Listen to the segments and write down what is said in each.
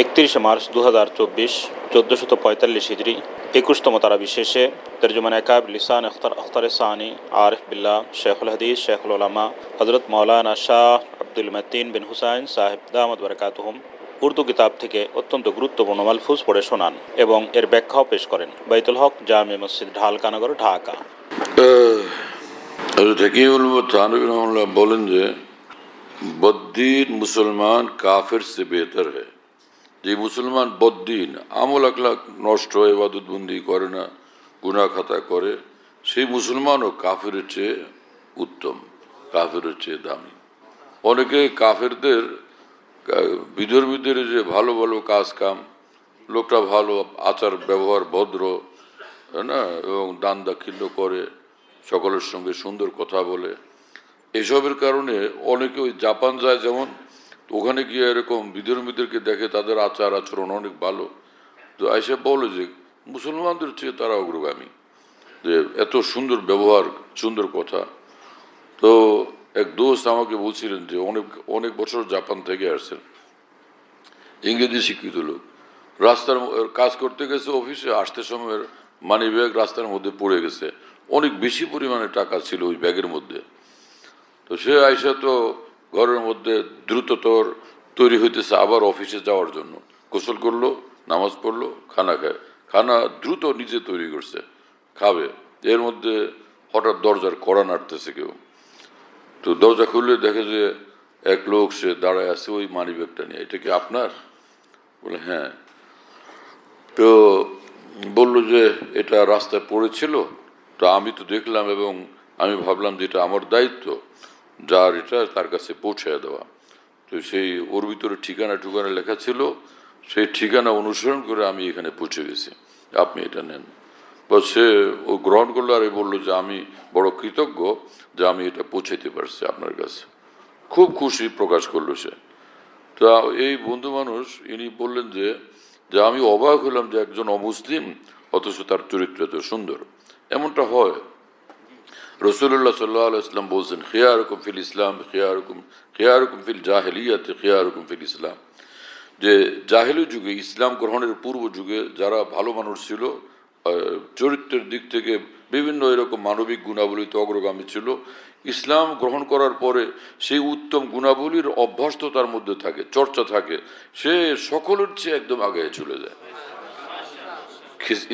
31 March 2024 1445 হিজরি 21তম তারাবি শেষে তর্জমান একাব লিসান আখতার সানি আরিফ বিল্লাহ শেখুল হাদিস শেখুল উলামা হযরত মাওলানা শাহ আব্দুল মতিন বিন হুসাইন সাহেব দামাত বারাকাতুহুম উর্দু কিতাব থেকে অত্যন্ত গুরুত্বপূর্ণ মালফুজ পড়ে শোনান এবং এর ব্যাখ্যাও পেশ করেন। বাইতুল হক জামে মসজিদ, ঢালকানগর, ঢাকা। বলেন যে বদ্দিন মুসলমান কাফের সে বেহতর হয়। যে মুসলমান বদ্দিন, আমল আখলাক নষ্ট, ইবাদত বন্দি করে না, গুনাহ খাতা করে, সেই মুসলমানও কাফেরের চেয়ে উত্তম, কাফেরের চেয়ে দামি। অনেকে কাফেরদের বিধর্মীদের যে ভালো ভালো কাজ কাম, লোকটা ভালো, আচার ব্যবহার ভদ্র, না, এবং দান দাক্ষিণ্য করে, সকলের সঙ্গে সুন্দর কথা বলে, এসবের কারণে অনেকে ওই জাপান যায়, যেমন ওখানে গিয়ে এরকম বিধর্মীদেরকে দেখে তাদের আচার আচরণ অনেক ভালো, তো আইসা বলে যে মুসলমানদের চেয়ে তারা অগ্রগামী, যে এত সুন্দর ব্যবহার, সুন্দর কথা। তো এক দোস্ত আমাকে বলছিলেন যে অনেক অনেক বছর জাপান থেকে আসছেন, ইংরেজি শিক্ষিত লোক, রাস্তার কাজ করতে গেছে অফিসে, আসতে সময় মানি ব্যাগ রাস্তার মধ্যে পড়ে গেছে, অনেক বেশি পরিমাণে টাকা ছিল ওই ব্যাগের মধ্যে। তো সে আইসা তো ঘরের মধ্যে দ্রুততর তৈরি হইতেছে আবার অফিসে যাওয়ার জন্য, গোসল করলো, নামাজ পড়লো, খানা খায়, খানা দ্রুত নিজে তৈরি করছে, খাবে, এর মধ্যে হঠাৎ দরজার কড়া নাড়তেছে কেউ। তো দরজা খুললে দেখে যে এক লোক, সে দাঁড়ায় আছে ওই মানি ব্যাগটা নিয়ে। এটা কি আপনার? বলে হ্যাঁ। তো বলল যে এটা রাস্তায় পড়েছিল, তো আমি তো দেখলাম এবং আমি ভাবলাম যে এটা আমার দায়িত্ব, যার এটা তার কাছে পৌঁছায় দেওয়া। তো সেই ওর ভিতরে ঠিকানা টুকানা লেখা ছিল, সেই ঠিকানা অনুসরণ করে আমি এখানে পৌঁছে গেছি, আপনি এটা নেন। বা সে ও গ্রহণ করলো আর বললো যে আমি বড় কৃতজ্ঞ যে আমি এটা পৌঁছাইতে পারছি আপনার কাছে। খুব খুশি প্রকাশ করলো সে। তো এই বন্ধু মানুষ ইনি বললেন যে যে আমি অবাক হলাম যে একজন অমুসলিম অথচ তার চরিত্র এত সুন্দর। এমনটা হয়। রাসূলুল্লাহ সাল্লাল্লাহু আলাইহি ওয়াসাল্লাম বলছেন, খিয়ারুকুম ফিল ইসলাম খিয়ারুকুম ফিল জাহিলিয়াত খিয়ারুকুম ফিল ইসলাম, যে জাহেলি যুগে, ইসলাম গ্রহণের পূর্ব যুগে যারা ভালো মানুষ ছিল, চরিত্রের দিক থেকে বিভিন্ন এরকম মানবিক গুণাবলীতে অগ্রগামী ছিল, ইসলাম গ্রহণ করার পরে সেই উত্তম গুণাবলীর অভ্যাস তো তার মধ্যে থাকে, চর্চা থাকে, সে সকলের চেয়ে একদম আগে চলে যায়।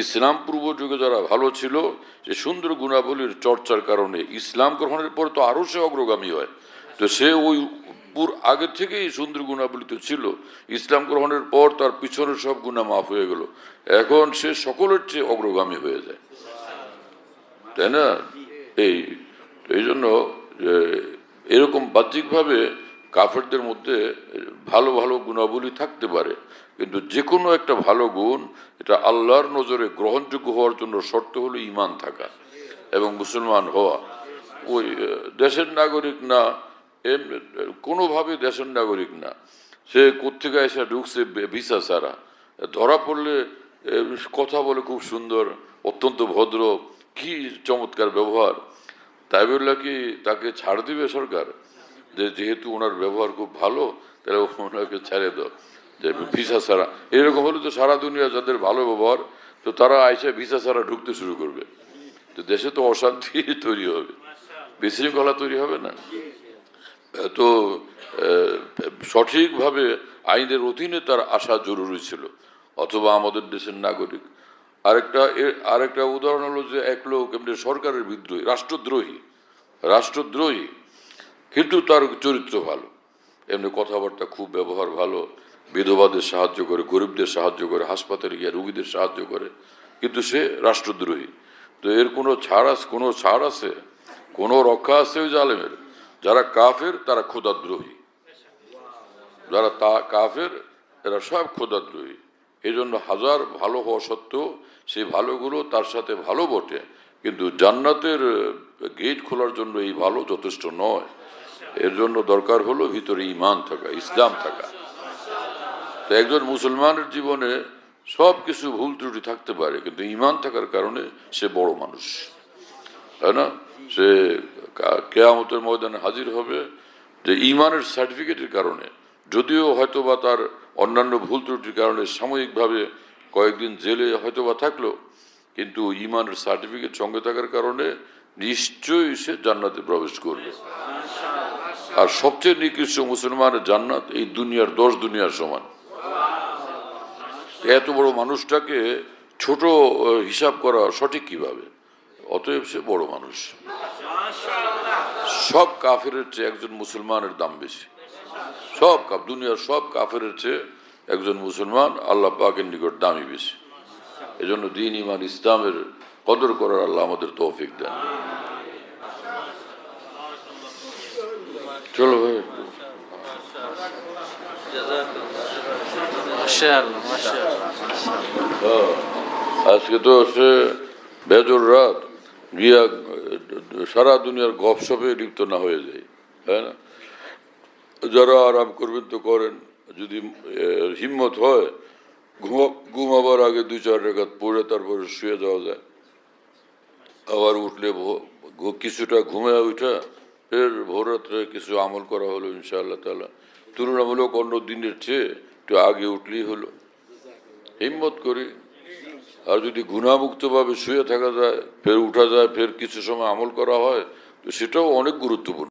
ইসলাম পূর্ব যুগে যারা ভালো ছিল, সে সুন্দর গুণাবলীর চর্চার কারণে ইসলাম গ্রহণের পর তো আরো সে অগ্রগামী হয়। তো সে ওই আগে থেকেই সুন্দর গুণাবলী তো ছিল, ইসলাম গ্রহণের পর তার পিছনের সব গুণা মাফ হয়ে গেল, এখন সে সকলের চেয়ে অগ্রগামী হয়ে যায়, তাই না? এই জন্য এরকম বাহ্যিকভাবে কাফেরদের মধ্যে ভালো ভালো গুণাবলী থাকতে পারে, কিন্তু যে কোনো একটা ভালো গুণ, এটা আল্লাহর নজরে গ্রহণযোগ্য হওয়ার জন্য শর্ত হলো ঈমান থাকা এবং মুসলমান হওয়া। ওই দেশের নাগরিক না, কোনোভাবে দেশের নাগরিক না, সে কোত্থেকে এসে ঢুকছে ভিসা ছাড়া, ধরা পড়লে কথা বলে খুব সুন্দর, অত্যন্ত ভদ্র, কি চমৎকার ব্যবহার, তাই বললে কি তাকে ছাড় দিবে সরকার? যে যেহেতু ওনার ব্যবহার খুব ভালো, তাহলে ওনাকে ছেড়ে দাও, যে ভিসা ছাড়া। এরকম হলে তো সারা দুনিয়া যাদের ভালো ব্যবহার, তো তারা আইসা ভিসা ছাড়া ঢুকতে শুরু করবে, তো দেশে তো অশান্তি তৈরি হবে, বিশৃঙ্খলা তৈরি হবে না। তো সঠিকভাবে আইনের অধীনে তার আসা জরুরি ছিল, অথবা আমাদের দেশের নাগরিক। আরেকটা উদাহরণ হলো যে এক লোক এমনি সরকারের বিদ্রোহী, রাষ্ট্রদ্রোহী, কিন্তু তার চরিত্র ভালো, এমনি কথাবার্তা খুব ব্যবহার ভালো, বিধবাদের সাহায্য করে, গরিবদের সাহায্য করে, হাসপাতালে গিয়ে রুগীদের সাহায্য করে, কিন্তু সে রাষ্ট্রদ্রোহী। তো এর কোনো ছাড় আছে, কোনো রক্ষা আছে ওই জালেমের? যারা কাফের তারা খোদাদ্রোহী, যারা কাফের এরা সব খোদাদ্রোহী। এই জন্য হাজার ভালো হওয়া সত্ত্বেও সেই ভালোগুলো তার সাথে ভালো বটে, কিন্তু জান্নাতের গেট খোলার জন্য এই ভালো যথেষ্ট নয়। এর জন্য দরকার হলো ভিতরে ঈমান থাকা, ইসলাম থাকা। তো একজন মুসলমানের জীবনে সব কিছু ভুল ত্রুটি থাকতে পারে, কিন্তু ঈমান থাকার কারণে সে বড় মানুষ, তাই না? সে কিয়ামতের ময়দানে হাজির হবে যে ঈমানের সার্টিফিকেটের কারণে, যদিও হয়তো বা তার অন্যান্য ভুল ত্রুটির কারণে সাময়িকভাবে কয়েকদিন জেলে হয়তো বা থাকলো, কিন্তু ঈমানের সার্টিফিকেট সঙ্গে থাকার কারণে নিশ্চয়ই সে জান্নাতে প্রবেশ করবে। আর সবচেয়ে নিকৃষ্ট মুসলমানের জান্নাত এই দুনিয়ার 10 দুনিয়ার সমান। এত বড় মানুষটাকে ছোট হিসাব করা সঠিক কিভাবে? অতএব সে বড় মানুষ। সব কাফেরের চেয়ে একজন মুসলমানের দাম বেশি। দুনিয়ার সব কাফেরের চেয়ে একজন মুসলমান আল্লাহ পাকের নিকট দামি বেশি। এজন্য দ্বীন ঈমান ইসলামের কদর করার আল্লাহ আমাদের তৌফিক দেন। চলো ভাই, আজকে তো হচ্ছে বেজর রাত, গিয়া সারা দুনিয়ার গপসপে লিপ্ত না হয়ে যায়, তাই না? যারা আরাম করবেন তো করেন, যদি হিম্মত হয় ঘুমাবার আগে 2-4 রাকাত পড়ে তারপরে শুয়ে যাওয়া যায়। আবার উঠলে কিছুটা ঘুমে উঠা ফের ভোররাত্রে কিছু আমল করা হলো ইনশাআল্লাহ তাআলা। তুলনামূলক অন্য দিনের চেয়ে একটু আগে উঠলেই হলো। হিম্মত করি। আর যদি গুনাহমুক্তভাবে শুয়ে থাকা যায়, ফের উঠা যায়, ফের কিছু সময় আমল করা হয়, তো সেটাও অনেক গুরুত্বপূর্ণ।